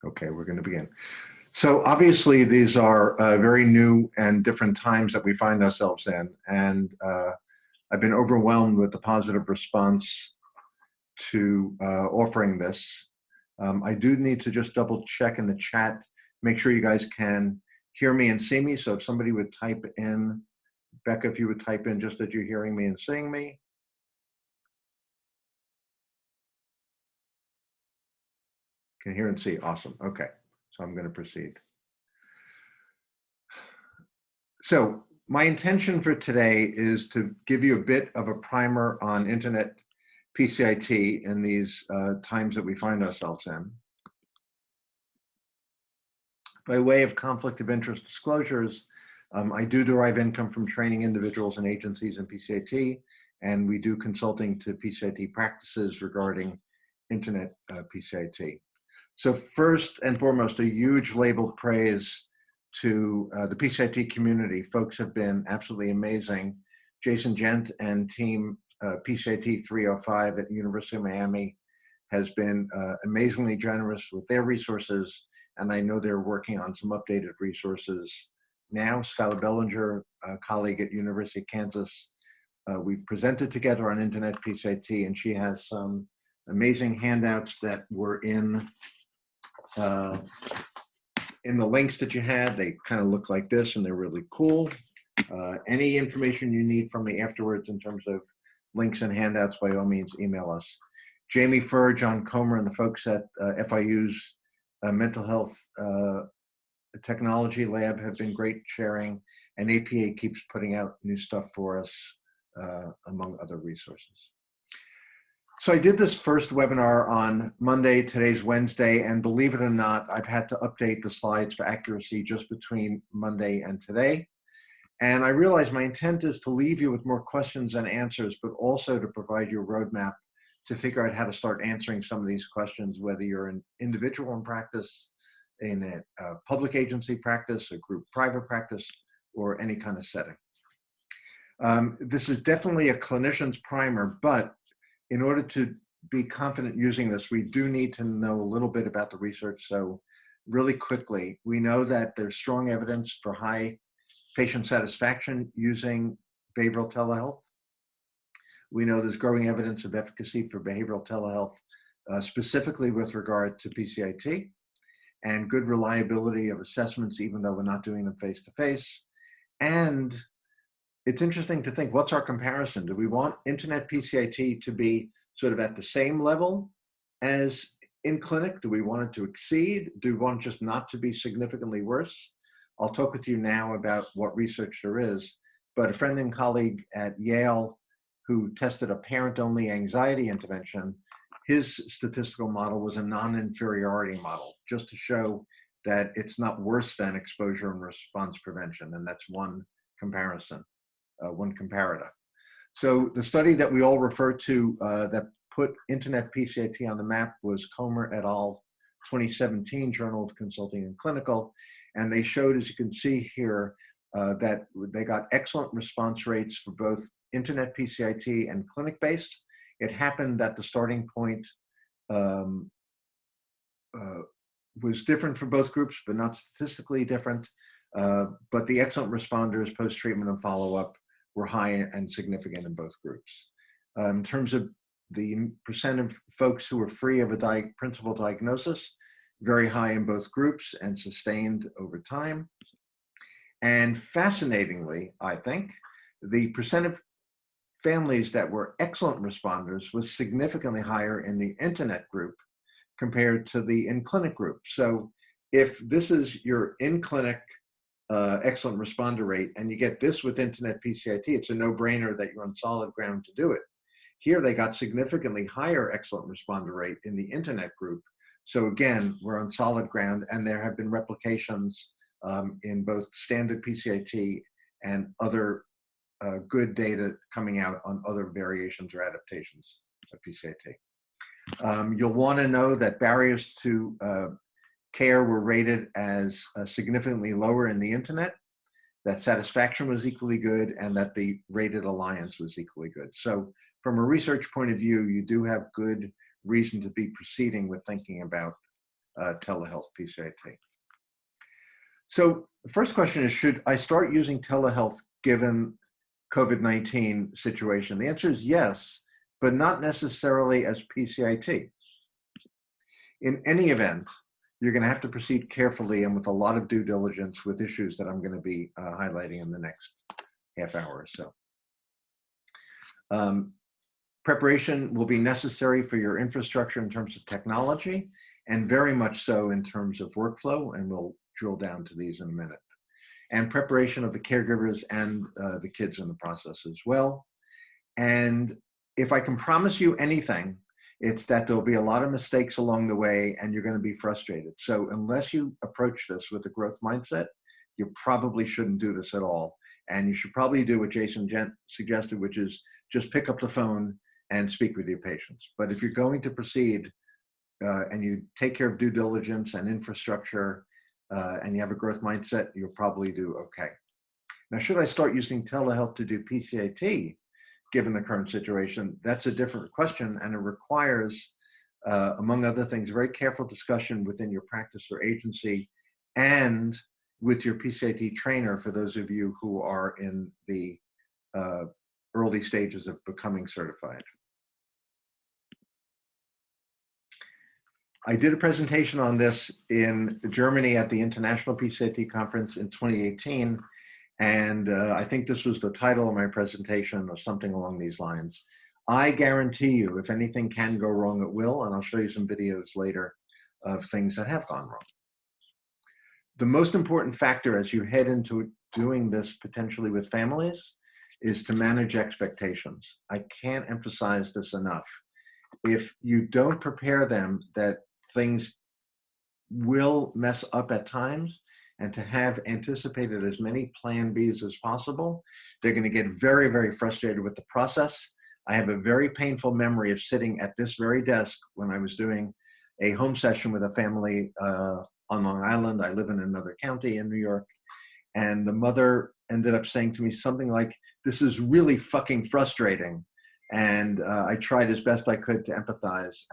Okay, we're going to begin. So obviously these are very new and different times that we find ourselves in, and I've been overwhelmed with the positive response to offering this. I do need to just double check in the chat, make sure you guys can hear me and see me. So if somebody would type in, Becca, if you would type in just that you're hearing me and seeing me. Can hear and see, awesome, okay. So I'm gonna proceed. So my intention for today is to give you a bit of a primer on internet PCIT in these times that we find ourselves in. By way of conflict of interest disclosures, I do derive income from training individuals and agencies in PCIT, and we do consulting to PCIT practices regarding internet PCIT. So first and foremost, a huge labeled praise to the PCIT community. Folks have been absolutely amazing. Jason Gent and team PCIT 305 at University of Miami has been amazingly generous with their resources, and I know they're working on some updated resources now. Skylar Bellinger, a colleague at University of Kansas, we've presented together on internet PCIT, and she has some amazing handouts that were in the links that you had. They kind of look like this, and they're really cool. Any information you need from me afterwards in terms of links and handouts, by all means, email us. Jamie Furr, John Comer, and the folks at FIU's Mental Health Technology Lab have been great sharing, and APA keeps putting out new stuff for us, among other resources. So I did this first webinar on Monday, today's Wednesday, and believe it or not, I've had to update the slides for accuracy just between Monday and today. And I realize my intent is to leave you with more questions and answers, but also to provide you a roadmap to figure out how to start answering some of these questions, whether you're an individual in practice, in a public agency practice, a group private practice, or any kind of setting. This is definitely a clinician's primer, but in order to be confident using this, we do need to know a little bit about the research. So really quickly, we know that there's strong evidence for high patient satisfaction using behavioral telehealth. We know there's growing evidence of efficacy for behavioral telehealth, specifically with regard to PCIT, and good reliability of assessments, even though we're not doing them face-to-face. And it's interesting to think, what's our comparison? Do we want internet PCIT to be sort of at the same level as in clinic? Do we want it to exceed? Do we want it just not to be significantly worse? I'll talk with you now about what research there is, but a friend and colleague at Yale who tested a parent-only anxiety intervention, his statistical model was a non-inferiority model, just to show that it's not worse than exposure and response prevention, and that's one comparison. One comparator. So the study that we all refer to that put internet PCIT on the map was Comer et al. 2017 Journal of Consulting and Clinical, and they showed, as you can see here, that they got excellent response rates for both internet PCIT and clinic-based. It happened that the starting point was different for both groups, but not statistically different. But the excellent responders post-treatment and follow-up were high and significant in both groups. In terms of the percent of folks who were free of a principal diagnosis, very high in both groups and sustained over time. And fascinatingly, I think, the percent of families that were excellent responders was significantly higher in the internet group compared to the in-clinic group. So if this is your in-clinic excellent responder rate, and you get this with internet PCIT, it's a no-brainer that you're on solid ground to do it. Here they got significantly higher excellent responder rate in the internet group. So again, we're on solid ground, and there have been replications in both standard PCIT and other good data coming out on other variations or adaptations of PCIT. You'll want to know that barriers to care were rated as significantly lower in the internet, that satisfaction was equally good, and that the rated alliance was equally good. So from a research point of view, you do have good reason to be proceeding with thinking about telehealth PCIT. So the first question is, should I start using telehealth given COVID-19 situation? The answer is yes, but not necessarily as PCIT. In any event, you're going to have to proceed carefully and with a lot of due diligence with issues that I'm going to be highlighting in the next half hour or so. Preparation will be necessary for your infrastructure in terms of technology, and very much so in terms of workflow, and we'll drill down to these in a minute. And preparation of the caregivers and the kids in the process as well. And if I can promise you anything, it's that there'll be a lot of mistakes along the way and you're going to be frustrated. So unless you approach this with a growth mindset, you probably shouldn't do this at all. And you should probably do what Jason suggested, which is just pick up the phone and speak with your patients. But if you're going to proceed and you take care of due diligence and infrastructure and you have a growth mindset, you'll probably do okay. Now, should I start using telehealth to do PCIT, given the current situation? That's a different question, and it requires, among other things, very careful discussion within your practice or agency and with your PCIT trainer for those of you who are in the early stages of becoming certified. I did a presentation on this in Germany at the International PCIT Conference in 2018, and I think this was the title of my presentation or something along these lines. I guarantee you, if anything can go wrong, it will, and I'll show you some videos later of things that have gone wrong. The most important factor as you head into doing this potentially with families is to manage expectations. I can't emphasize this enough. If you don't prepare them that things will mess up at times, and to have anticipated as many plan Bs as possible, they're going to get very, very frustrated with the process. I have a very painful memory of sitting at this very desk when I was doing a home session with a family on Long Island. I live in another county in New York, and the mother ended up saying to me something like, "This is really fucking frustrating." And I tried as best I could to empathize.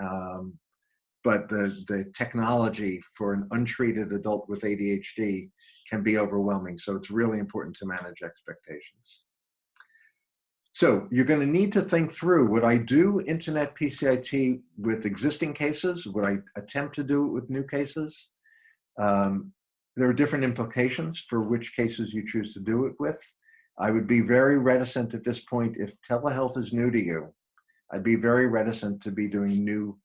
But the technology for an untreated adult with ADHD can be overwhelming. So it's really important to manage expectations. So you're going to need to think through, would I do internet PCIT with existing cases? Would I attempt to do it with new cases? There are different implications for which cases you choose to do it with. I would be very reticent at this point, if telehealth is new to you, I'd be very reticent to be doing new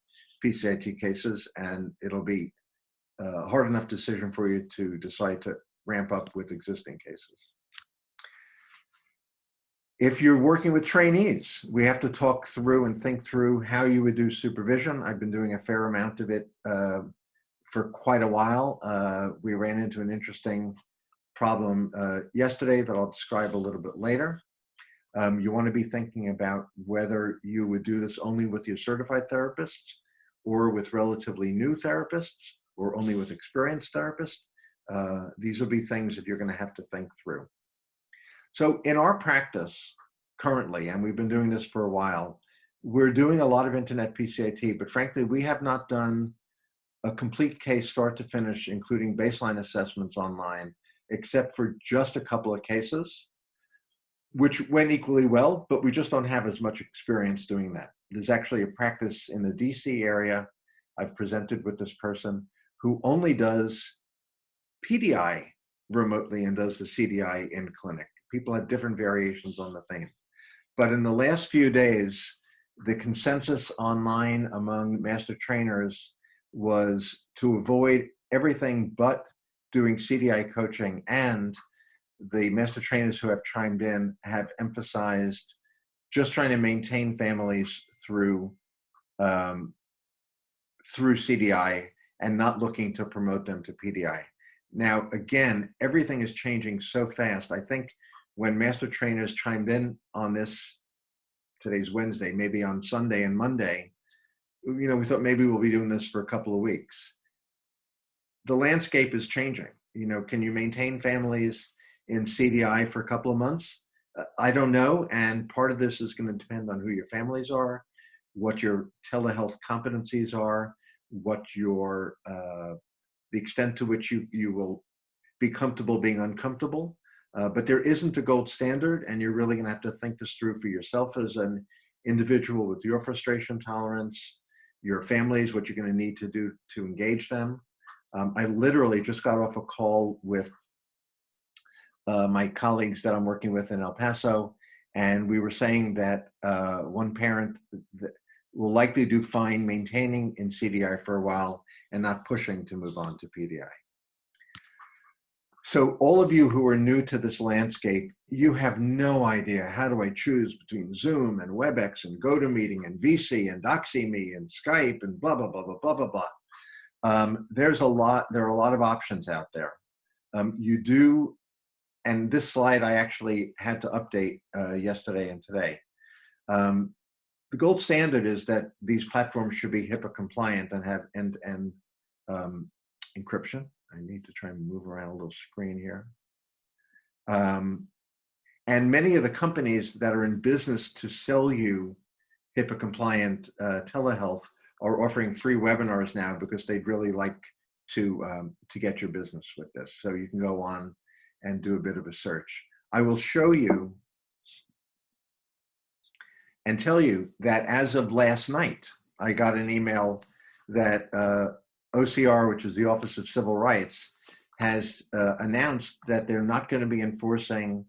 PCIT cases, and it'll be a hard enough decision for you to decide to ramp up with existing cases. If you're working with trainees, we have to talk through and think through how you would do supervision. I've been doing a fair amount of it for quite a while. We ran into an interesting problem yesterday that I'll describe a little bit later. You want to be thinking about whether you would do this only with your certified therapists, or with relatively new therapists, or only with experienced therapists. These will be things that you're going to have to think through. So in our practice currently, and we've been doing this for a while, we're doing a lot of internet PCIT, but frankly, we have not done a complete case start to finish, including baseline assessments online, except for just a couple of cases, which went equally well, but we just don't have as much experience doing that. There's actually a practice in the DC area. I've presented with this person who only does PDI remotely and does the CDI in clinic. People have different variations on the theme. But in the last few days, the consensus online among master trainers was to avoid everything but doing CDI coaching, and the master trainers who have chimed in have emphasized just trying to maintain families through CDI and not looking to promote them to PDI. Now, again, everything is changing so fast. I think when master trainers chimed in on this, today's Wednesday, maybe on Sunday and Monday, we thought maybe we'll be doing this for a couple of weeks. The landscape is changing. Can you maintain families in CDI for a couple of months? I don't know, and part of this is going to depend on who your families are, what your telehealth competencies are, what your, the extent to which you will be comfortable being uncomfortable. But there isn't a gold standard, and you're really going to have to think this through for yourself as an individual with your frustration tolerance, your families, what you're going to need to do to engage them. I literally just got off a call with my colleagues that I'm working with in El Paso, and we were saying that one parent will likely do fine maintaining in CDI for a while and not pushing to move on to PDI. So all of you who are new to this landscape, you have no idea, how do I choose between Zoom and WebEx and GoToMeeting and VC and DoxyMe and Skype and blah, blah, blah, blah, blah, blah, blah. There are a lot of options out there. You do, and this slide I actually had to update yesterday and today. The gold standard is that these platforms should be HIPAA compliant and have end-to-end encryption. I need to try and move around a little screen here. And many of the companies that are in business to sell you HIPAA compliant telehealth are offering free webinars now because they'd really like to get your business with this. So you can go on and do a bit of a search. I will show you and tell you that as of last night, I got an email that OCR, which is the Office of Civil Rights, has announced that they're not going to be enforcing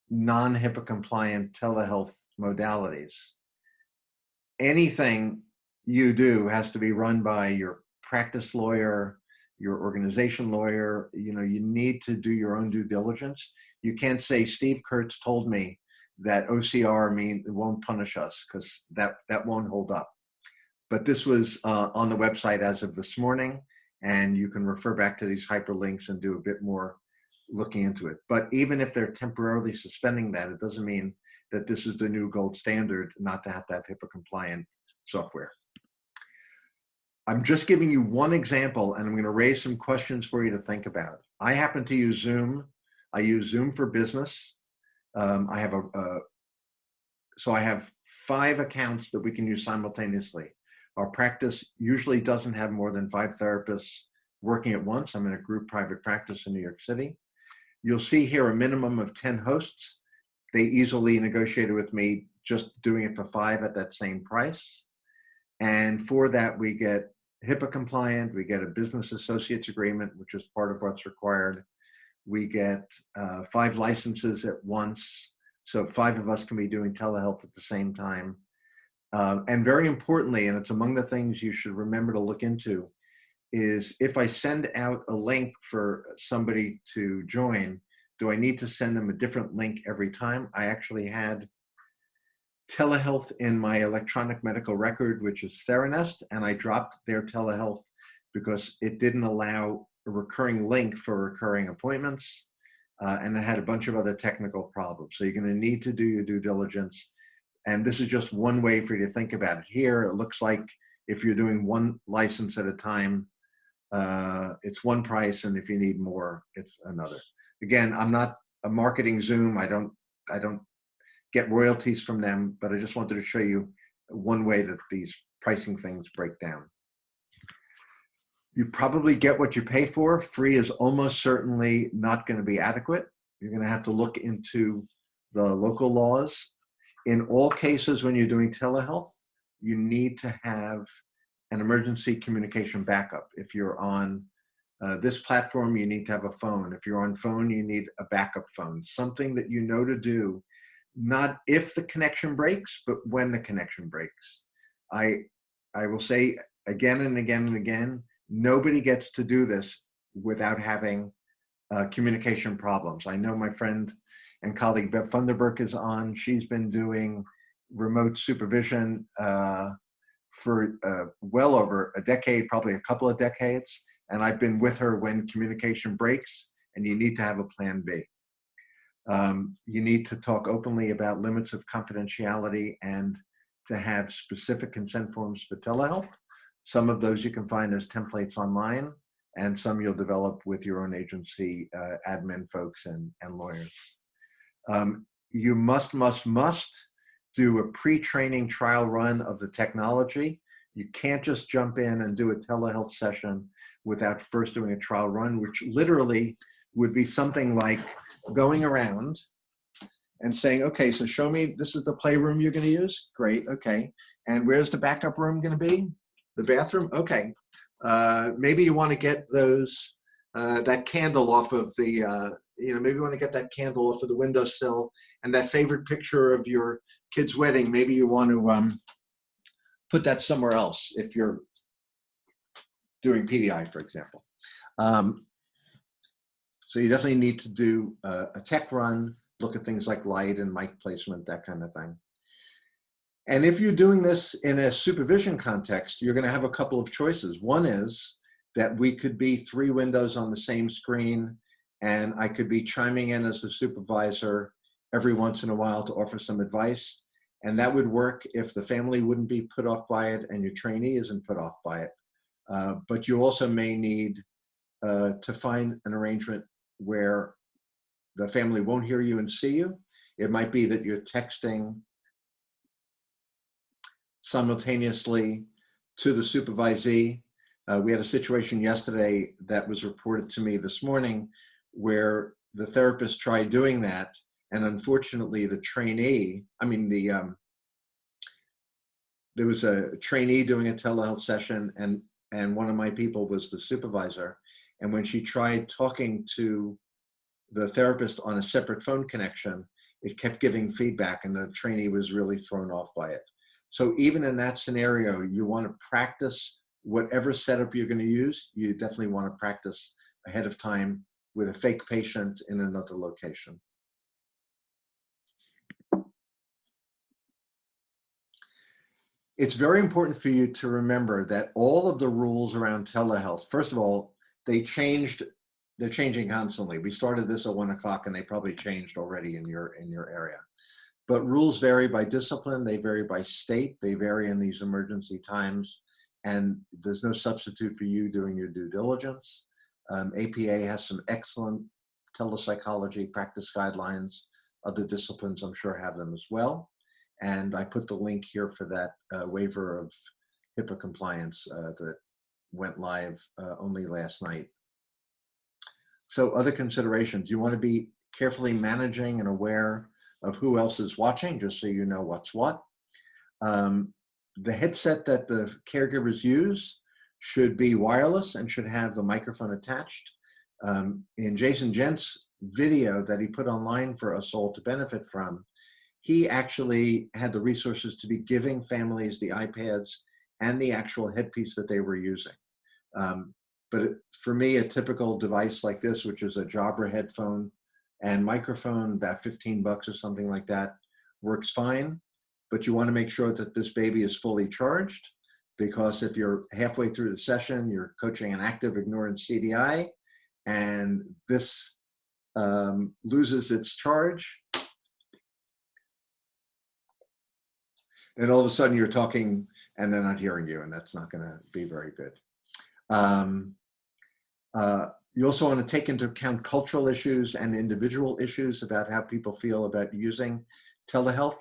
non-HIPAA compliant telehealth modalities. Anything you do has to be run by your practice lawyer, your organization lawyer. You know, you need to do your own due diligence. You can't say Steve Kurtz told me that OCR it won't punish us, because that won't hold up. But this was on the website as of this morning, and you can refer back to these hyperlinks and do a bit more looking into it. But even if they're temporarily suspending that, it doesn't mean that this is the new gold standard not to have HIPAA compliant software. I'm just giving you one example, and I'm going to raise some questions for you to think about. I happen to use Zoom. I use Zoom for business. I have 5 accounts that we can use simultaneously. Our practice usually doesn't have more than 5 therapists working at once. I'm in a group private practice in New York City. You'll see here a minimum of 10 hosts. They easily negotiated with me just doing it for 5 at that same price. And for that, we get HIPAA compliant, we get a business associates agreement, which is part of what's required. We get 5 licenses at once. So 5 of us can be doing telehealth at the same time. And very importantly, and it's among the things you should remember to look into, is if I send out a link for somebody to join, do I need to send them a different link every time? I actually had telehealth in my electronic medical record, which is Theranest, and I dropped their telehealth because it didn't allow a recurring link for recurring appointments, and it had a bunch of other technical problems. So you're going to need to do your due diligence. And this is just one way for you to think about it. Here, it looks like if you're doing 1 license at a time, it's one price, and if you need more, it's another. Again, I'm not marketing Zoom. I don't get royalties from them, but I just wanted to show you one way that these pricing things break down. You probably get what you pay for. Free is almost certainly not going to be adequate. You're going to have to look into the local laws. In all cases, when you're doing telehealth, you need to have an emergency communication backup. If you're on this platform, you need to have a phone. If you're on phone, you need a backup phone, something that you know to do, not if the connection breaks, but when the connection breaks. I will say again and again and again, nobody gets to do this without having communication problems. I know my friend and colleague Bev Funderburk is on. She's been doing remote supervision for well over a decade, probably a couple of decades. And I've been with her when communication breaks, and you need to have a plan B. You need to talk openly about limits of confidentiality and to have specific consent forms for telehealth. Some of those you can find as templates online, and some you'll develop with your own agency admin folks and lawyers. You must do a pre-training trial run of the technology. You can't just jump in and do a telehealth session without first doing a trial run, which literally would be something like going around and saying, okay, so show me, this is the playroom you're going to use. Great, okay. And where's the backup room going to be? The bathroom? Okay. Maybe you want to get those, that candle off of the, maybe you want to get that candle off of the windowsill, and that favorite picture of your kid's wedding, maybe you want to put that somewhere else if you're doing PDI, for example. So you definitely need to do a tech run, look at things like light and mic placement, that kind of thing. And if you're doing this in a supervision context, you're going to have a couple of choices. One is that we could be 3 windows on the same screen, and I could be chiming in as the supervisor every once in a while to offer some advice. And that would work if the family wouldn't be put off by it and your trainee isn't put off by it. But you also may need to find an arrangement where the family won't hear you and see you. It might be that you're texting simultaneously to the supervisee. We had a situation yesterday that was reported to me this morning where the therapist tried doing that, and unfortunately the trainee, there was a trainee doing a telehealth session, and one of my people was the supervisor. And when she tried talking to the therapist on a separate phone connection, it kept giving feedback, and the trainee was really thrown off by it. So even in that scenario, you want to practice whatever setup you're going to use. You definitely want to practice ahead of time with a fake patient in another location. It's very important for you to remember that all of the rules around telehealth, first of all, they're changing constantly. We started this at 1 o'clock and they probably changed already in your area. But rules vary by discipline, they vary by state, they vary in these emergency times, and there's no substitute for you doing your due diligence. APA has some excellent telepsychology practice guidelines. Other disciplines, I'm sure, have them as well. And I put the link here for that waiver of HIPAA compliance that went live only last night. So other considerations, you want to be carefully managing and aware of who else is watching, just so you know what's what. The headset that the caregivers use should be wireless and should have the microphone attached. In Jason Gent's video that he put online for us all to benefit from, he actually had the resources to be giving families the iPads and the actual headpiece that they were using. But for me, a typical device like this, which is a Jabra headphone and microphone, about 15 bucks or something like that, works fine. But you want to make sure that this baby is fully charged, because if you're halfway through the session, you're coaching an active ignorance CDI, and this loses its charge, then all of a sudden you're talking and they're not hearing you, and that's not going to be very good. You also want to take into account cultural issues and individual issues about how people feel about using telehealth.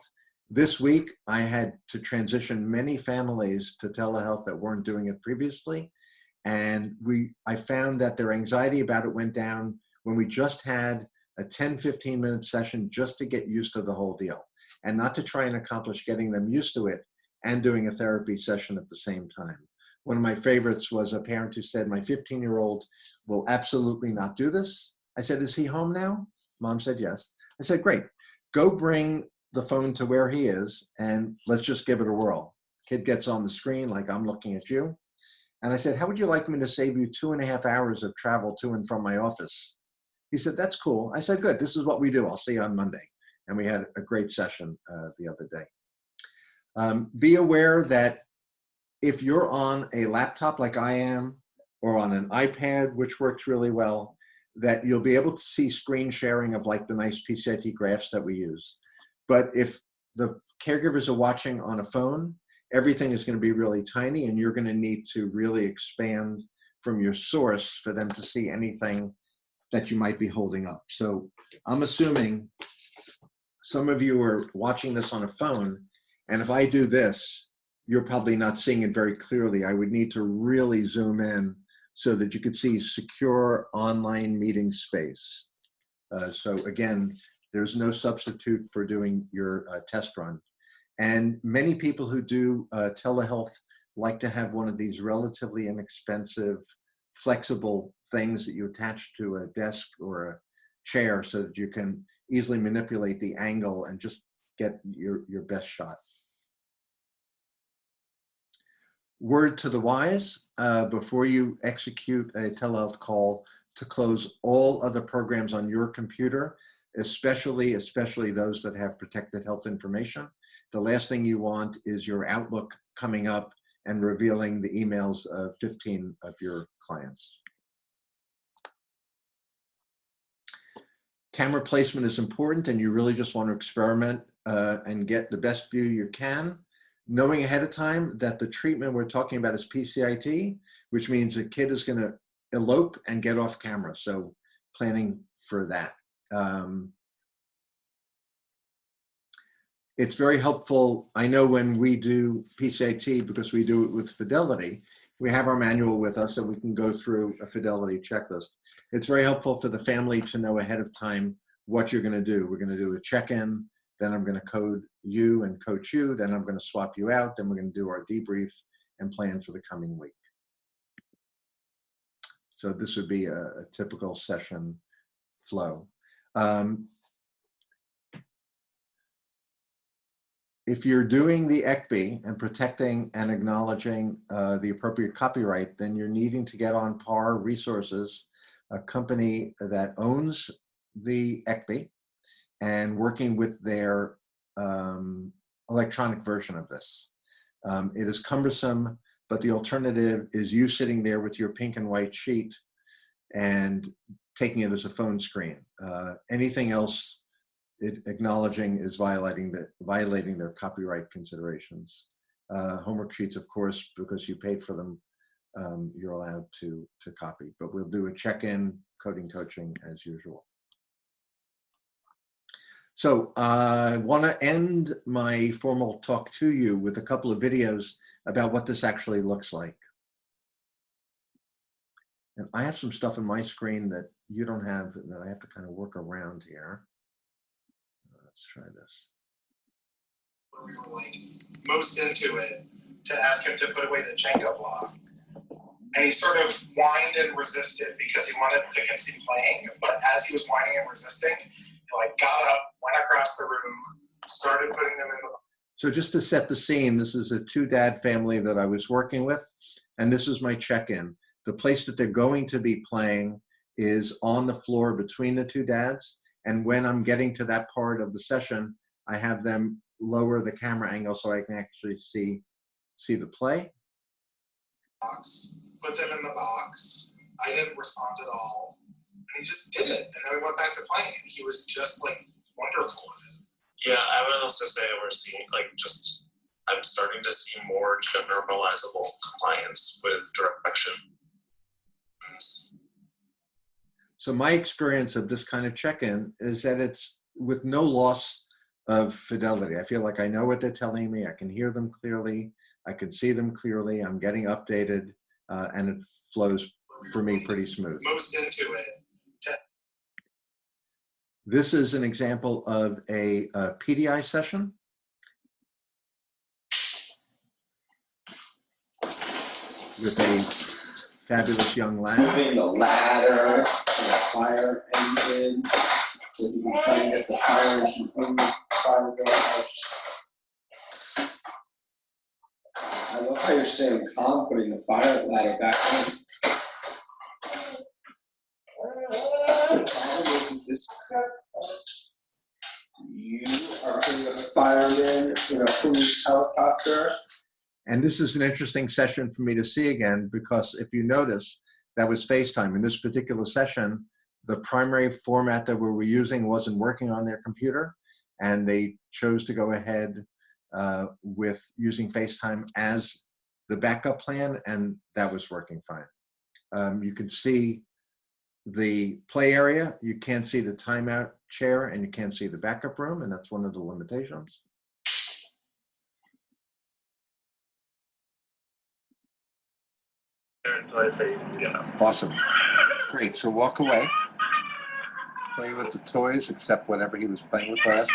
This week, I had to transition many families to telehealth that weren't doing it previously. And I found that their anxiety about it went down when we just had a 10, 15-minute session just to get used to the whole deal, and not to try and accomplish getting them used to it and doing a therapy session at the same time. One of my favorites was a parent who said, my 15-year-old will absolutely not do this. I said, is he home now? Mom said, yes. I said, great. Go bring the phone to where he is and let's just give it a whirl. Kid gets on the screen like I'm looking at you. And I said, how would you like me to save you 2.5 hours of travel to and from my office? He said, that's cool. I said, good, this is what we do. I'll see you on Monday. And we had a great session the other day. Be aware that if you're on a laptop like I am, or on an iPad, which works really well, that you'll be able to see screen sharing of like the nice PCIT graphs that we use. But if the caregivers are watching on a phone, everything is going to be really tiny, and you're going to need to really expand from your source for them to see anything that you might be holding up. So I'm assuming some of you are watching this on a phone, and if I do this, you're probably not seeing it very clearly. I would need to really zoom in so that you could see secure online meeting space. So again, there's no substitute for doing your test run. And many people who do telehealth like to have one of these relatively inexpensive, flexible things that you attach to a desk or a chair so that you can easily manipulate the angle and just get your best shot. Word to the wise, before you execute a telehealth call, to close all other programs on your computer, especially those that have protected health information. The last thing you want is your Outlook coming up and revealing the emails of 15 of your clients. Camera placement is important, and you really just want to experiment and get the best view you can, knowing ahead of time that the treatment we're talking about is PCIT, which means the kid is going to elope and get off camera. So planning for that. It's very helpful. I know when we do PCIT, because we do it with Fidelity, we have our manual with us so we can go through a Fidelity checklist. It's very helpful for the family to know ahead of time what you're going to do. We're going to do a check-in, then I'm going to code you and coach you, then I'm going to swap you out, then we're going to do our debrief and plan for the coming week. So this would be a typical session flow. If you're doing the ECB and protecting and acknowledging the appropriate copyright, then you're needing to get on PAR Resources, a company that owns the ECB, and working with their electronic version of this. It is cumbersome, but the alternative is you sitting there with your pink and white sheet and taking it as a phone screen. Anything else acknowledging is violating their copyright considerations. Homework sheets, of course, because you paid for them, you're allowed to copy. But we'll do a check-in, coding coaching as usual. So I want to end my formal talk to you with a couple of videos about what this actually looks like. And I have some stuff on my screen that you don't have, that I have to kind of work around here. Let's try this. We were like most into it to ask him to put away the Jenga block. And he sort of whined and resisted because he wanted to continue playing. But as he was whining and resisting, he like got up, went across the room, started putting them in the. So just to set the scene, this is a two-dad family that I was working with, and this is my check-in. The place that they're going to be playing is on the floor between the two dads. And when I'm getting to that part of the session, I have them lower the camera angle so I can actually see the play. Box, put them in the box. I didn't respond at all. And he just did it. And then we went back to playing. And he was just like wonderful at it. Yeah, I would also say we're seeing I'm starting to see more generalizable compliance with direction. So my experience of this kind of check-in is that it's with no loss of fidelity. I feel like I know what they're telling me. I can hear them clearly. I can see them clearly. I'm getting updated, and it flows for me pretty smooth. Most into it. This is an example of a PDI session. With a fabulous young lad. Moving the ladder and the fire engine, so you can try and get the fire engine in the fire garage. I love how you're saying calm, putting the fire ladder back in. You are putting a fireman in a police helicopter. And this is an interesting session for me to see again, because if you notice, that was FaceTime. In this particular session, the primary format that we were using wasn't working on their computer, and they chose to go ahead with using FaceTime as the backup plan, and that was working fine. You can see the play area. You can't see the timeout chair, and you can't see the backup room, and that's one of the limitations. Awesome. Great. So walk away. Play with the toys, except whatever he was playing with last.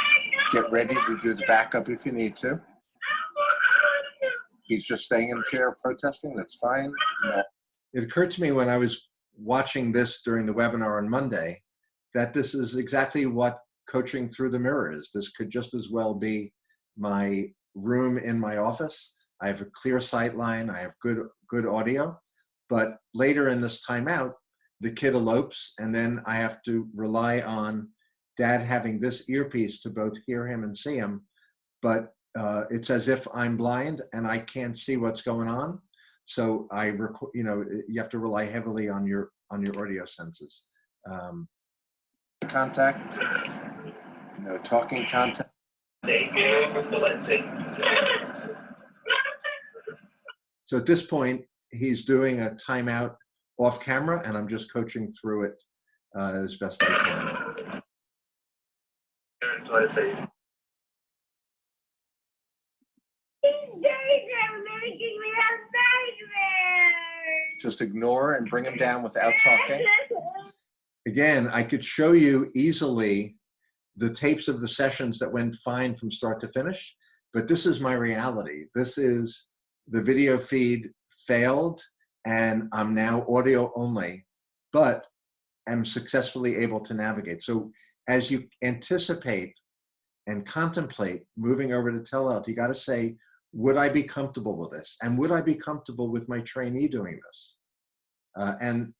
Get ready to do the backup if you need to. He's just staying in the chair protesting. That's fine. No. It occurred to me when I was watching this during the webinar on Monday that this is exactly what coaching through the mirror is. This could just as well be my room in my office. I have a clear sight line. I have good audio. But later in this timeout, the kid elopes, and then I have to rely on dad having this earpiece to both hear him and see him. But it's as if I'm blind and I can't see what's going on. So you have to rely heavily on your audio senses. Contact, no talking contact. So at this point, he's doing a timeout off camera, and I'm just coaching through it as best I can. Just ignore and bring him down without talking. Again, I could show you easily the tapes of the sessions that went fine from start to finish, but this is my reality. This is the video feed failed, and I'm now audio only, but am successfully able to navigate. So as you anticipate and contemplate moving over to telehealth, you got to say, would I be comfortable with this? And would I be comfortable with my trainee doing this? And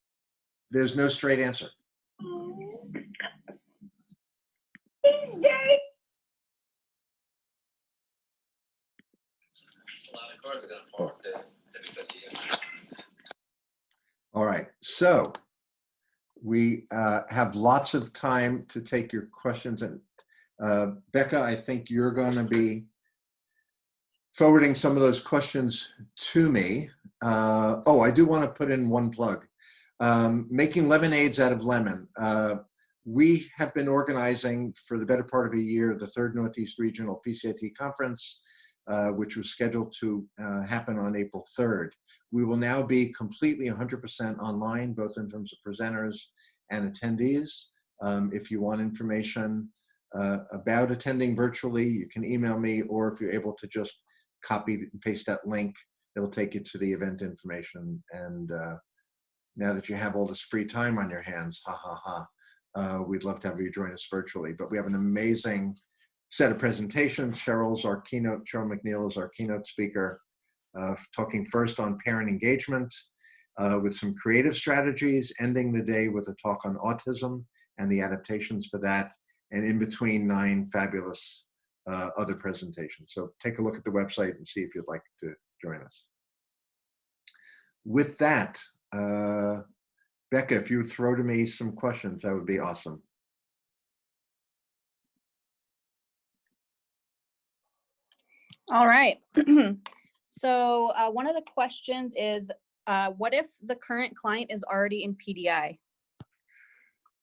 there's no straight answer. All right, so we have lots of time to take your questions. And Becca, I think you're going to be forwarding some of those questions to me. I do want to put in one plug. Making lemonades out of lemon. We have been organizing for the better part of a year the third Northeast Regional PCIT Conference, which was scheduled to happen on April 3rd. We will now be completely 100% online, both in terms of presenters and attendees. If you want information about attending virtually, you can email me, or if you're able to just copy and paste that link, it'll take you to the event information. And now that you have all this free time on your hands, we'd love to have you join us virtually. But we have an amazing set of presentations. Cheryl McNeil is our keynote speaker, talking first on parent engagement with some creative strategies, ending the day with a talk on autism and the adaptations for that, and in between 9 fabulous other presentations. So take a look at the website and see if you'd like to join us. With that, Becca, if you would throw to me some questions, that would be awesome. All right. So one of the questions is, what if the current client is already in PDI?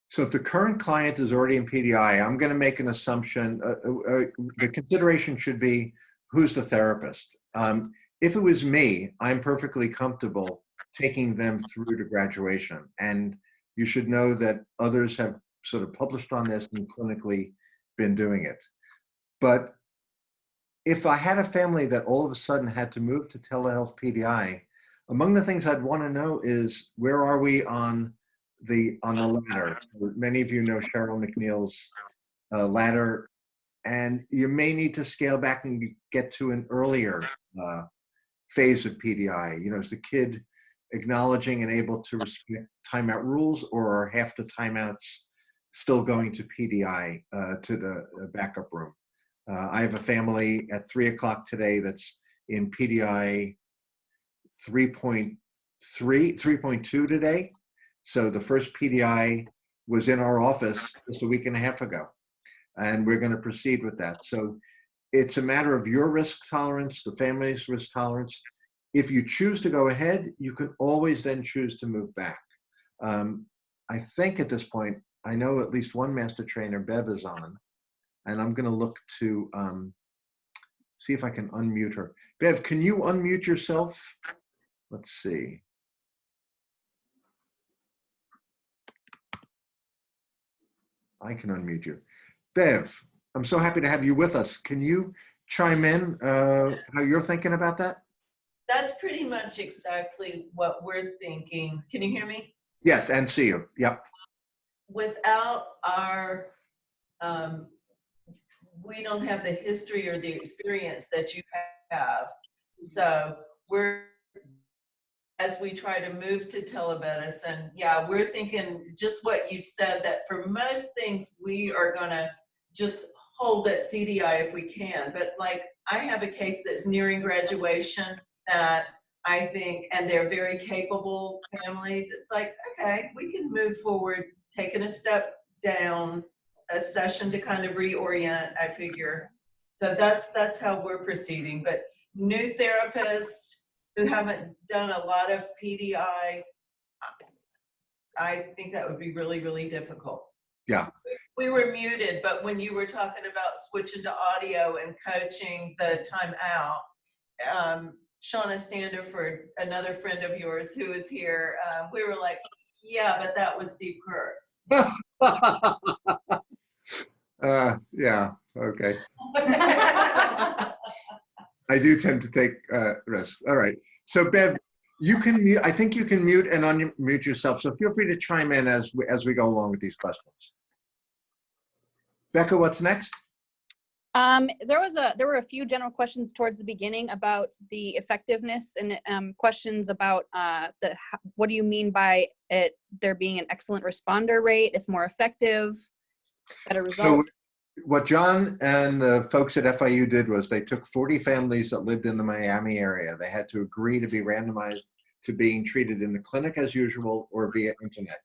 So if the current client is already in PDI, I'm going to make an assumption. The consideration should be, who's the therapist? If it was me, I'm perfectly comfortable taking them through to graduation. And you should know that others have sort of published on this and clinically been doing it. But if I had a family that all of a sudden had to move to telehealth PDI, among the things I'd want to know is, where are we on the ladder? So many of you know Cheryl McNeil's ladder, and you may need to scale back and get to an earlier phase of PDI. You know, is the kid acknowledging and able to respect timeout rules, or are half the timeouts still going to PDI, to the backup room? I have a family at 3 o'clock today that's in PDI 3.2 today. So the first PDI was in our office just a week and a half ago, and we're going to proceed with that. So it's a matter of your risk tolerance, the family's risk tolerance. If you choose to go ahead, you can always then choose to move back. I think at this point, I know at least one master trainer, Bev, is on, and I'm going to look to see if I can unmute her. Bev, can you unmute yourself? Let's see. I can unmute you. Bev, I'm so happy to have you with us. Can you chime in how you're thinking about that? That's pretty much exactly what we're thinking. Can you hear me? Yes, and see you. Yep. Without our, we don't have the history or the experience that you have. So as we try to move to telemedicine, yeah, we're thinking just what you've said, that for most things, we are gonna just hold at CDI if we can. But like, I have a case that's nearing graduation that I think, and they're very capable families. It's like, okay, we can move forward, taking a step down, a session to kind of reorient, I figure. So that's how we're proceeding. But new therapists who haven't done a lot of PDI, I think that would be really, really difficult. Yeah. We were muted, but when you were talking about switching to audio and coaching the time out, Shauna Standerford, another friend of yours who is here, we were like, yeah, but that was Steve Kurtz. Yeah, okay. I do tend to take risks. All right. So Bev, you can mute, I think you can mute and unmute yourself. So feel free to chime in as we go along with these questions. Becca, what's next? There were a few general questions towards the beginning about the effectiveness and questions about what do you mean by it there being an excellent responder rate? It's more effective, better results. So what John and the folks at FIU did was they took 40 families that lived in the Miami area. They had to agree to be randomized to being treated in the clinic as usual or via internet.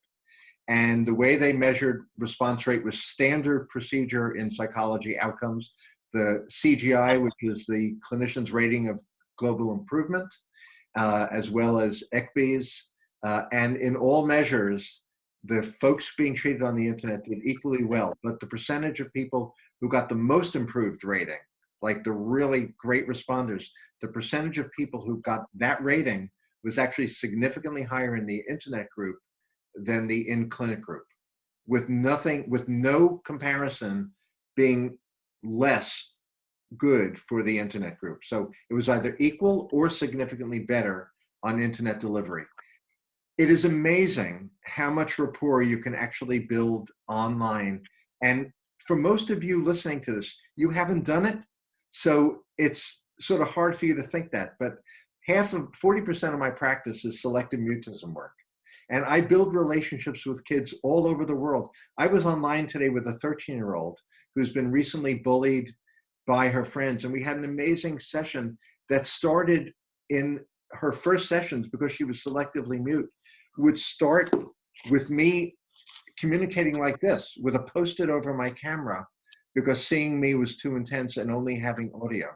And the way they measured response rate was standard procedure in psychology outcomes, the CGI, which is the clinician's rating of global improvement, as well as ECBs. And in all measures, the folks being treated on the internet did equally well, but the percentage of people who got the most improved rating, like the really great responders, the percentage of people who got that rating was actually significantly higher in the internet group than the in-clinic group, with no comparison being less good for the internet group. So it was either equal or significantly better on internet delivery. It is amazing how much rapport you can actually build online. And for most of you listening to this, you haven't done it. So it's sort of hard for you to think that, but 40% of my practice is selective mutism work. And I build relationships with kids all over the world. I was online today with a 13-year-old who's been recently bullied by her friends. And we had an amazing session that started in her first sessions, because she was selectively mute, would start with me communicating like this with a Post-it over my camera, because seeing me was too intense and only having audio.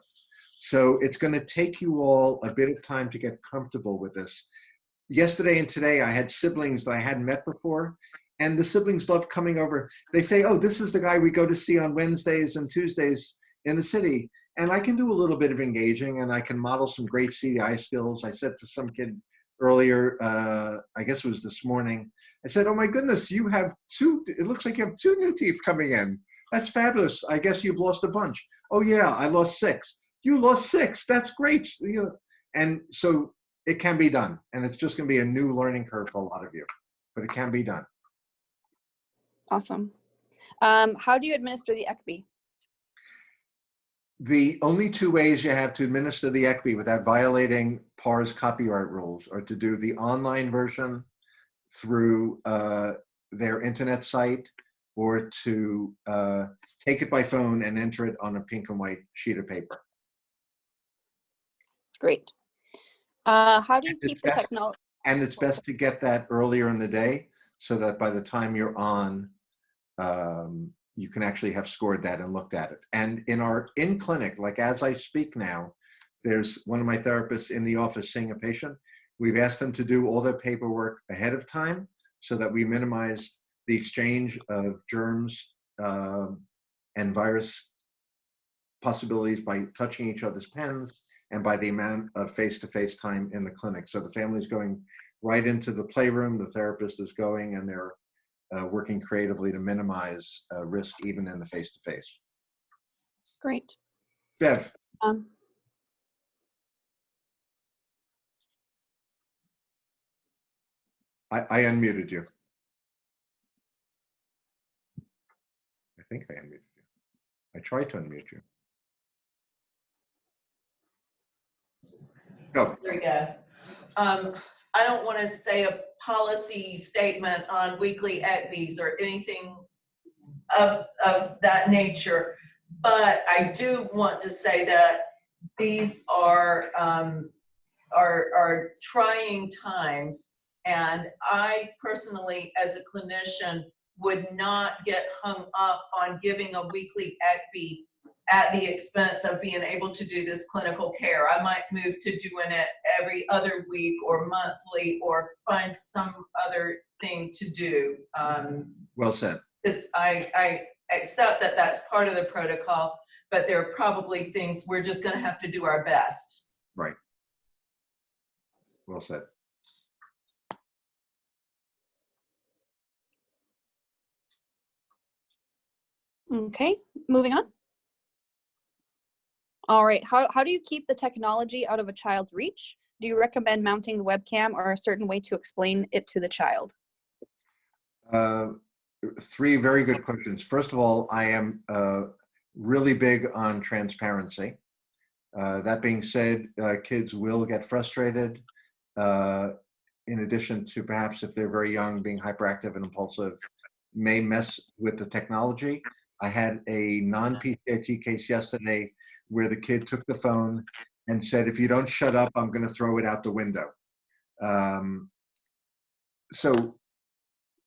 So it's going to take you all a bit of time to get comfortable with this. Yesterday and today, I had siblings that I hadn't met before, and the siblings love coming over. They say, oh, this is the guy we go to see on Wednesdays and Tuesdays in the city. And I can do a little bit of engaging, and I can model some great CDI skills. I said to some kid earlier, I guess it was this morning, I said, oh my goodness, you have it looks like you have 2 new teeth coming in. That's fabulous. I guess you've lost a bunch. Oh yeah, I lost 6. You lost 6, that's great. You know, and so it can be done. And it's just gonna be a new learning curve for a lot of you, but it can be done. Awesome. How do you administer the ECB? The only 2 ways you have to administer the ECB without violating PAR's copyright rules are to do the online version through their internet site, or to take it by phone and enter it on a pink and white sheet of paper. Great. How do you keep the technology? And it's best to get that earlier in the day, so that by the time you're on, you can actually have scored that and looked at it. And in clinic, like as I speak now, there's one of my therapists in the office seeing a patient. We've asked them to do all their paperwork ahead of time, so that we minimize the exchange of germs and virus possibilities by touching each other's pens, and by the amount of face-to-face time in the clinic. So the family's going right into the playroom, the therapist is going, and they're working creatively to minimize risk even in the face-to-face. Great. Bev, I unmuted you. I think I unmuted you. I tried to unmute you. Go. There we go. I don't want to say a policy statement on weekly ECBs or anything of that nature, but I do want to say that these are trying times, and I personally, as a clinician, would not get hung up on giving a weekly ECB at the expense of being able to do this clinical care. I might move to doing it every other week or monthly, or find some other thing to do. Well said. Because I accept that that's part of the protocol, but there are probably things we're just going to have to do our best. Right. Well said. Okay, moving on. All right, how do you keep the technology out of a child's reach? Do you recommend mounting the webcam or a certain way to explain it to the child? Three very good questions. First of all, I am really big on transparency. That being said, kids will get frustrated. In addition to perhaps if they're very young, being hyperactive and impulsive, may mess with the technology. I had a non-PCIT case yesterday where the kid took the phone and said, if you don't shut up, I'm going to throw it out the window. So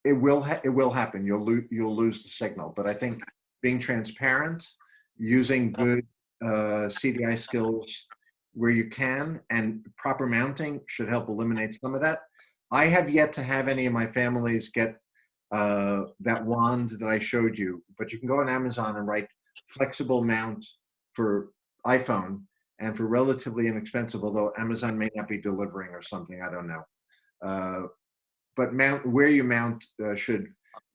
it will happen. You'll lose the signal. But I think being transparent, using good CDI skills where you can, and proper mounting should help eliminate some of that. I have yet to have any of my families get that wand that I showed you, but you can go on Amazon and write flexible mount for iPhone, and for relatively inexpensive, although Amazon may not be delivering or something, I don't know. But where you mount should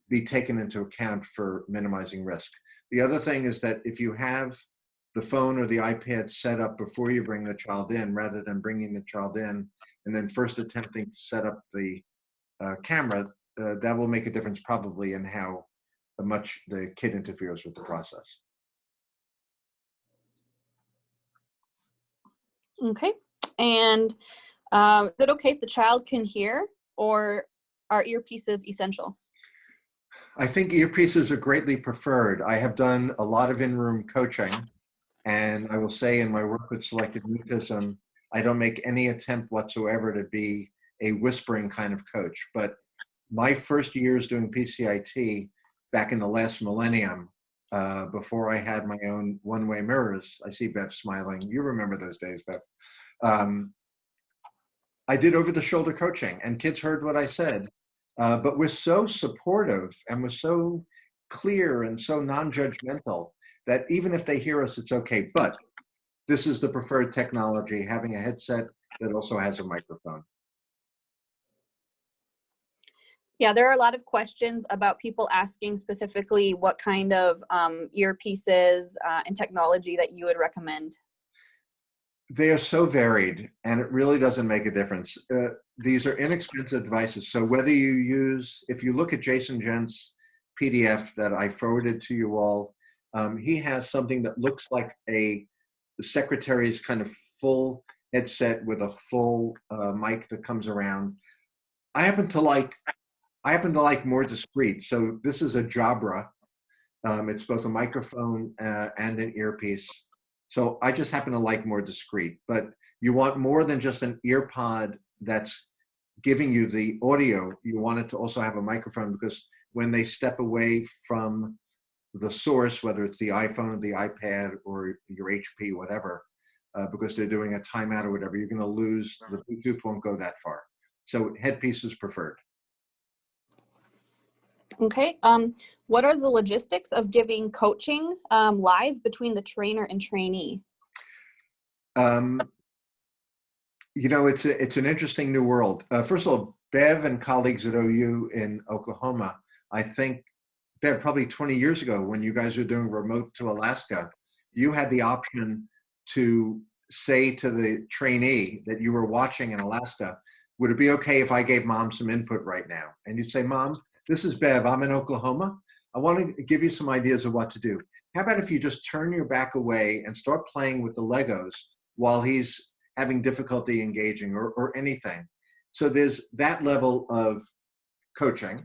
be taken into account for minimizing risk. The other thing is that if you have the phone or the iPad set up before you bring the child in, rather than bringing the child in and then first attempting to set up the camera, that will make a difference probably in how much the kid interferes with the process. Okay, and is it okay if the child can hear, or are earpieces essential? I think earpieces are greatly preferred. I have done a lot of in-room coaching, and I will say in my work with selective mutism, I don't make any attempt whatsoever to be a whispering kind of coach. But my first years doing PCIT back in the last millennium, before I had my own one-way mirrors, I see Bev smiling. You remember those days, Bev. I did over-the-shoulder coaching, and kids heard what I said. But we're so supportive, and we're so clear and so non-judgmental that even if they hear us, it's okay. But this is the preferred technology, having a headset that also has a microphone. Yeah, there are a lot of questions about people asking specifically what kind of earpieces and technology that you would recommend. They are so varied, and it really doesn't make a difference. These are inexpensive devices. So whether you use, if you look at Jason Gent's PDF that I forwarded to you all, he has something that looks like the secretary's kind of full headset with a full mic that comes around. I happen to like more discreet. So this is a Jabra. It's both a microphone and an earpiece. So I just happen to like more discreet. But you want more than just an ear pod that's giving you the audio. You want it to also have a microphone, because when they step away from the source, whether it's the iPhone or the iPad or your HP, whatever, because they're doing a timeout or whatever, you're going to lose, the Bluetooth won't go that far. So headpiece is preferred. Okay, what are the logistics of giving coaching live between the trainer and trainee? You know, it's an interesting new world. First of all, Bev and colleagues at OU in Oklahoma, I think, Bev, probably 20 years ago when you guys were doing remote to Alaska, you had the option to say to the trainee that you were watching in Alaska, would it be okay if I gave mom some input right now? And you'd say, Mom, this is Bev, I'm in Oklahoma. I want to give you some ideas of what to do. How about if you just turn your back away and start playing with the Legos while he's having difficulty engaging or anything? So there's that level of coaching.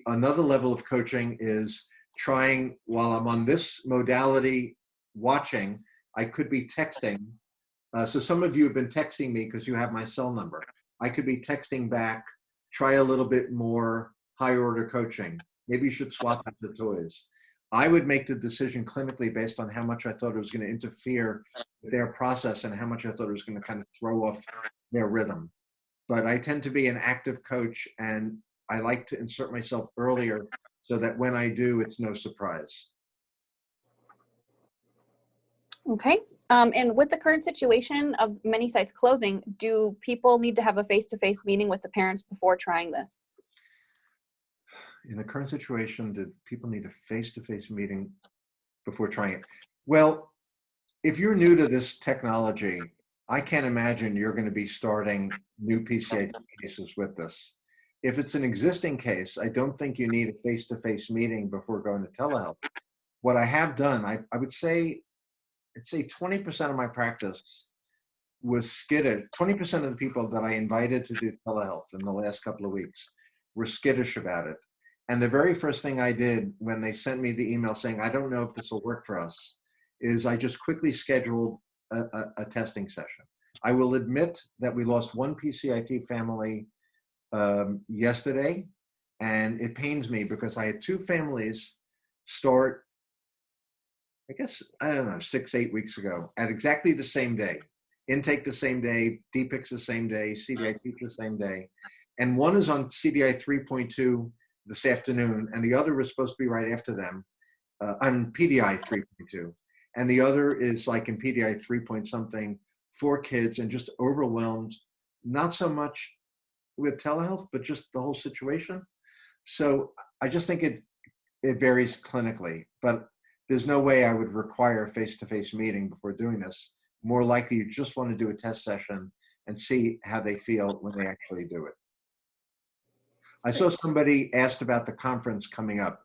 Another level of coaching is trying, while I'm on this modality watching, I could be texting. So some of you have been texting me because you have my cell number. I could be texting back, try a little bit more high order coaching. Maybe you should swap out the toys. I would make the decision clinically based on how much I thought it was going to interfere with their process and how much I thought it was going to kind of throw off their rhythm. But I tend to be an active coach, and I like to insert myself earlier so that when I do, it's no surprise. Okay. And with the current situation of many sites closing, do people need to have a face-to-face meeting with the parents before trying this? In the current situation, do people need a face-to-face meeting before trying it? Well, if you're new to this technology, I can't imagine you're going to be starting new PCIT cases with this. If it's an existing case, I don't think you need a face-to-face meeting before going to telehealth. What I have done, I would say, I'd say 20% of my practice was skittish. 20% of the people that I invited to do telehealth in the last couple of weeks were skittish about it. And the very first thing I did when they sent me the email saying, I don't know if this will work for us, is I just quickly scheduled a testing session. I will admit that we lost one PCIT family yesterday, and it pains me because I had two families start, I guess, I don't know, 6-8 weeks ago at exactly the same day. Intake the same day, DPICS the same day, CDI teacher the same day. And one is on CDI 3.2 this afternoon, and the other was supposed to be right after them. I'm PDI 3.2. And the other is like in PDI 3 point something, 4 kids, and just overwhelmed, not so much with telehealth, but just the whole situation. So I just think it varies clinically, but there's no way I would require a face-to-face meeting before doing this. More likely you just want to do a test session and see how they feel when they actually do it. I saw somebody asked about the conference coming up.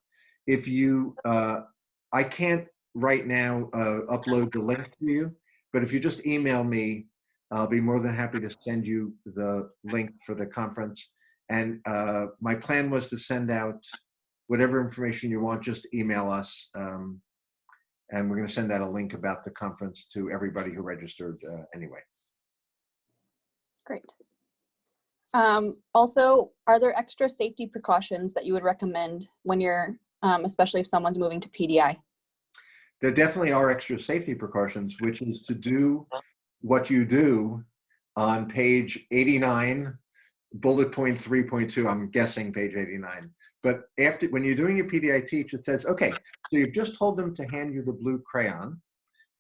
If you, I can't right now upload the link to you, but if you just email me, I'll be more than happy to send you the link for the conference. And my plan was to send out whatever information you want, just email us. And we're going to send out a link about the conference to everybody who registered anyway. Great. Also, are there extra safety precautions that you would recommend when you're, especially if someone's moving to PDI? There definitely are extra safety precautions, which is to do what you do on page 89, bullet point 3.2, I'm guessing page 89. But after, when you're doing your PDI teach, it says, okay, so you've just told them to hand you the blue crayon.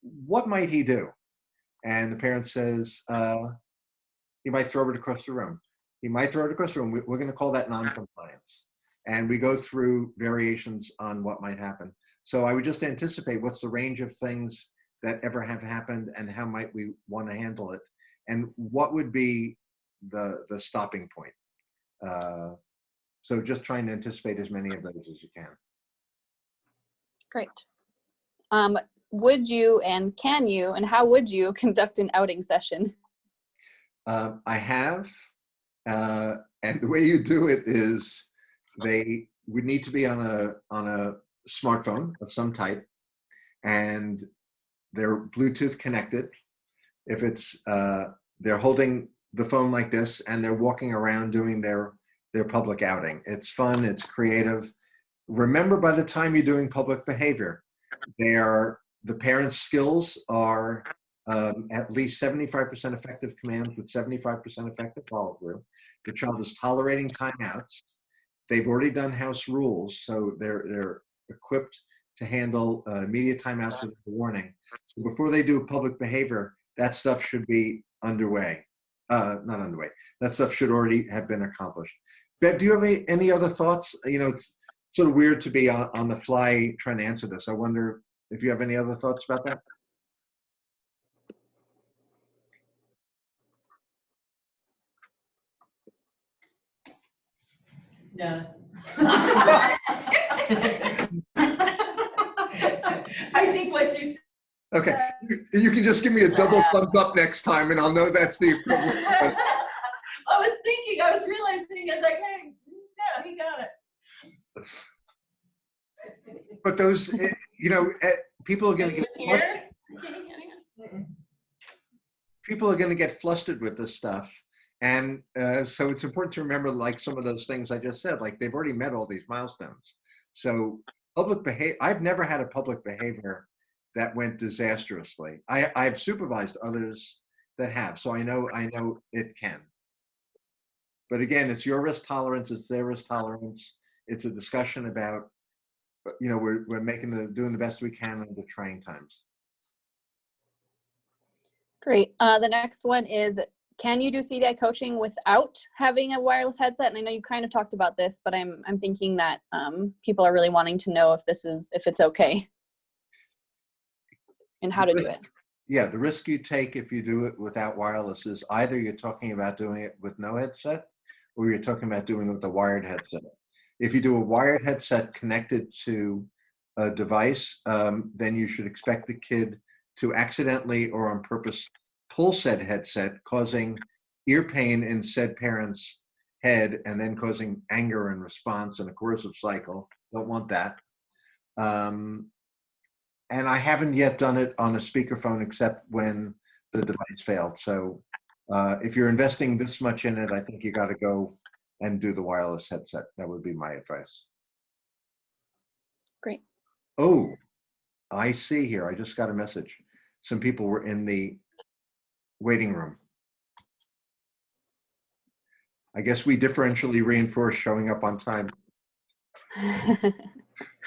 What might he do? And the parent says, he might throw it across the room. He might throw it across the room. We're going to call that non-compliance. And we go through variations on what might happen. So I would just anticipate what's the range of things that ever have happened and how might we want to handle it? And what would be the stopping point? So just trying to anticipate as many of those as you can. Great. Would you and can you and how would you conduct an outing session? I have, and the way you do it is they would need to be on a smartphone of some type, and they're Bluetooth connected. If it's they're holding the phone like this and they're walking around doing their public outing. It's fun, it's creative. Remember, by the time you're doing public behavior, the parents' skills are at least 75% effective commands with 75% effective follow through. The child is tolerating timeouts. They've already done house rules, so they're equipped to handle immediate timeouts with a warning. So before they do public behavior, that stuff should be underway. Not underway. That stuff should already have been accomplished. Bev, do you have any other thoughts? You know, it's sort of weird to be on the fly trying to answer this. I wonder if you have any other thoughts about that? No. I think what you Okay, you can just give me a double thumbs up next time and I'll know that's the equivalent. I was realizing, as like, hey, no, he got it. But those, you know, people are going to get Here? people are going to get flustered with this stuff. And so it's important to remember, like some of those things I just said, like they've already met all these milestones. So public behavior, I've never had a public behavior that went disastrously. I've supervised others that have, so I know it can. But again, it's your risk tolerance, it's their risk tolerance. It's a discussion about, you know, we're doing the best we can under trying times. Great. The next one is, can you do CDI coaching without having a wireless headset? And I know you kind of talked about this, but I'm thinking that people are really wanting to know if it's okay and how to do it. Yeah, the risk you take if you do it without wireless is either you're talking about doing it with no headset or you're talking about doing it with a wired headset. If you do a wired headset connected to a device, then you should expect the kid to accidentally or on purpose pull said headset, causing ear pain in said parent's head and then causing anger and response and a coercive cycle. Don't want that. And I haven't yet done it on a speakerphone except when the device failed. So if you're investing this much in it, I think you got to go and do the wireless headset. That would be my advice. Great. Oh, I see here. I just got a message. Some people were in the waiting room. I guess we differentially reinforce showing up on time.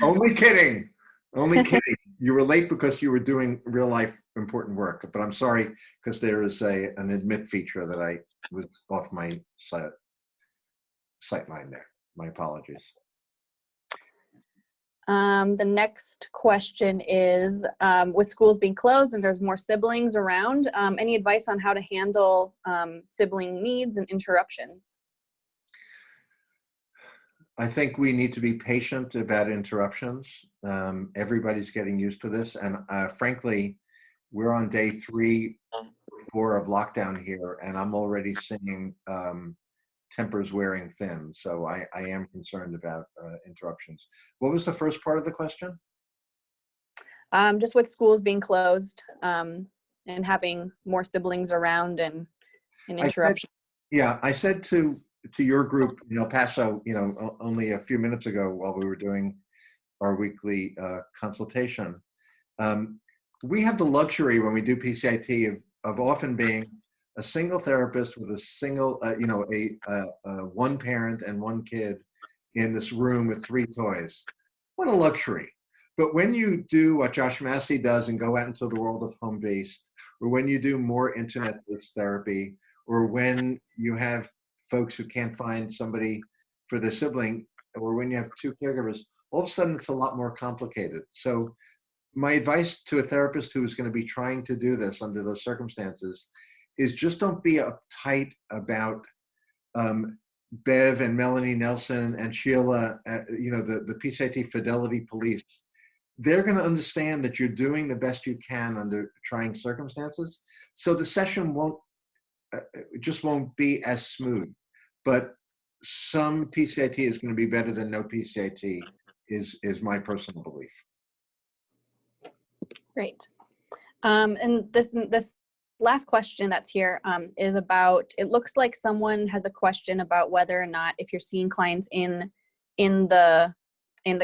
Only kidding. Only kidding. You were late because you were doing real life important work, but I'm sorry because there is an admit feature that I was off my sight line there. My apologies. The next question is, with schools being closed and there's more siblings around, any advice on how to handle sibling needs and interruptions? I think we need to be patient about interruptions. Everybody's getting used to this. And frankly, we're on day 3 or 4 of lockdown here, and I'm already seeing tempers wearing thin. So I am concerned about interruptions. What was the first part of the question? Just with schools being closed and having more siblings around and interruptions. I said to your group in El Paso, you know, only a few minutes ago while we were doing our weekly consultation, we have the luxury when we do PCIT of often being a single therapist with a single, you know, one parent and one kid in this room with 3 toys. What a luxury. But when you do what Josh Massey does and go out into the world of home-based, or when you do more internet-based therapy, or when you have folks who can't find somebody for their sibling, or when you have 2 caregivers, all of a sudden it's a lot more complicated. So my advice to a therapist who is going to be trying to do this under those circumstances is just don't be uptight about Bev and Melanie Nelson and Sheila, you know, the PCIT Fidelity Police. They're going to understand that you're doing the best you can under trying circumstances. So the session just won't be as smooth. But some PCIT is going to be better than no PCIT is my personal belief. Great. And this last question that's here is about, it looks like someone has a question about whether or not, if you're seeing clients in the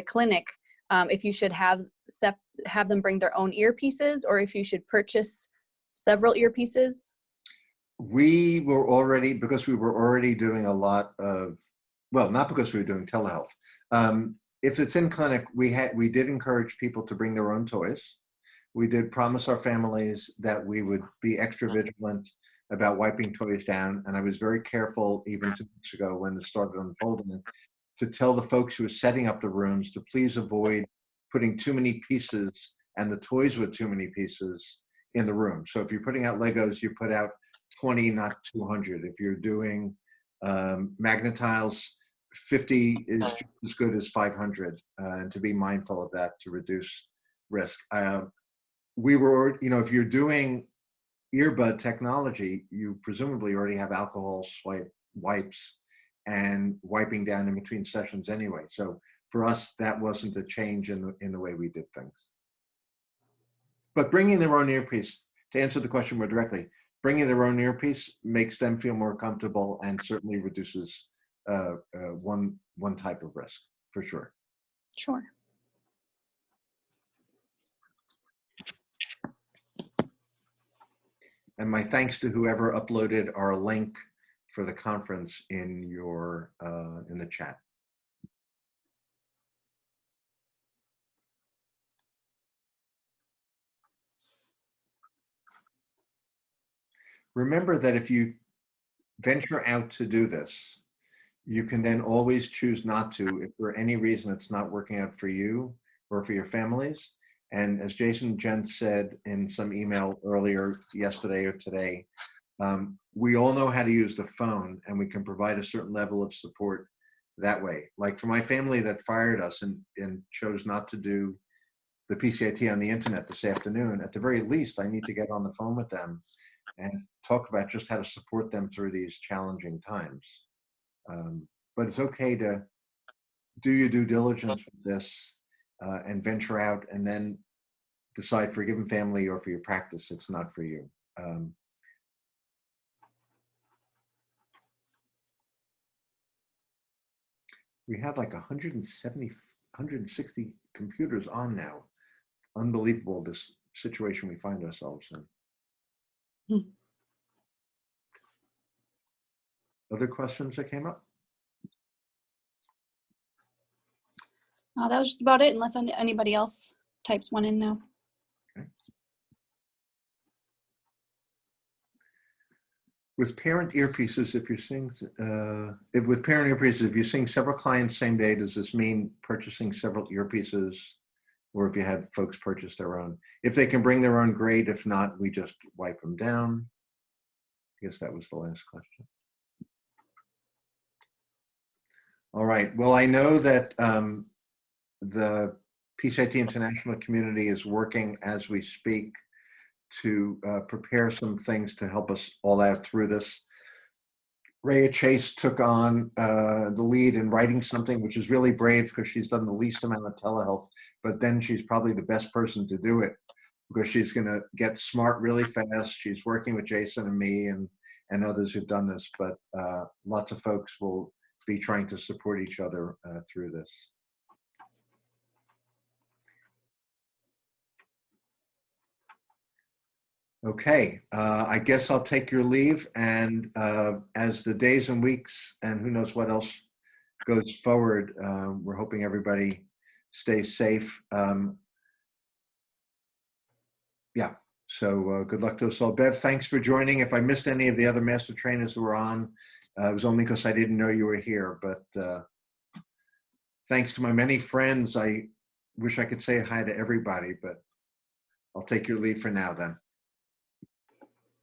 clinic, if you should have them bring their own earpieces or if you should purchase several earpieces. We were already, because we were already doing a lot of, well, not because we were doing telehealth. If it's in clinic, we did encourage people to bring their own toys. We did promise our families that we would be extra vigilant about wiping toys down, and I was very careful even 2 weeks ago when this started unfolding to tell the folks who were setting up the rooms to please avoid putting too many pieces and the toys with too many pieces in the room. So if you're putting out Legos, you put out 20, not 200. If you're doing magnet tiles, 50 is just as good as 500, and to be mindful of that to reduce risk. We were, you know, if you're doing earbud technology, you presumably already have alcohol wipes and wiping down in between sessions anyway. So for us, that wasn't a change in the way we did things. But bringing their own earpiece, to answer the question more directly, bringing their own earpiece makes them feel more comfortable and certainly reduces one type of risk, for sure. Sure. And my thanks to whoever uploaded our link for the conference in your in the chat. Remember that if you venture out to do this, you can then always choose not to if for any reason it's not working out for you or for your families. And as Jason Gent said in some email earlier yesterday or today, we all know how to use the phone, and we can provide a certain level of support that way. Like for my family that fired us and chose not to do the PCIT on the internet this afternoon, at the very least, I need to get on the phone with them and talk about just how to support them through these challenging times. But it's okay to do your due diligence with this and venture out and then decide for a given family or for your practice, it's not for you. We had like 160 computers on now. Unbelievable, this situation we find ourselves in. Other questions that came up? That was just about it, unless anybody else types one in now. Okay. With parent earpieces, if you're seeing, with parent earpieces, if you're seeing several clients same day, does this mean purchasing several earpieces? Or if you had folks purchase their own? If they can bring their own, great. If not, we just wipe them down. I guess that was the last question. All right, well, I know that the PCIT International community is working as we speak to prepare some things to help us all out through this. Rhea Chase took on the lead in writing something, which is really brave because she's done the least amount of telehealth, but then she's probably the best person to do it because she's going to get smart really fast. She's working with Jason and me and others who've done this, but lots of folks will be trying to support each other through this. Okay, I guess I'll take your leave, and as the days and weeks and who knows what else goes forward, we're hoping everybody stays safe. Yeah, so good luck to us all. Bev, thanks for joining. If I missed any of the other master trainers who were on, it was only because I didn't know you were here, but thanks to my many friends. I wish I could say hi to everybody, but I'll take your leave for now then.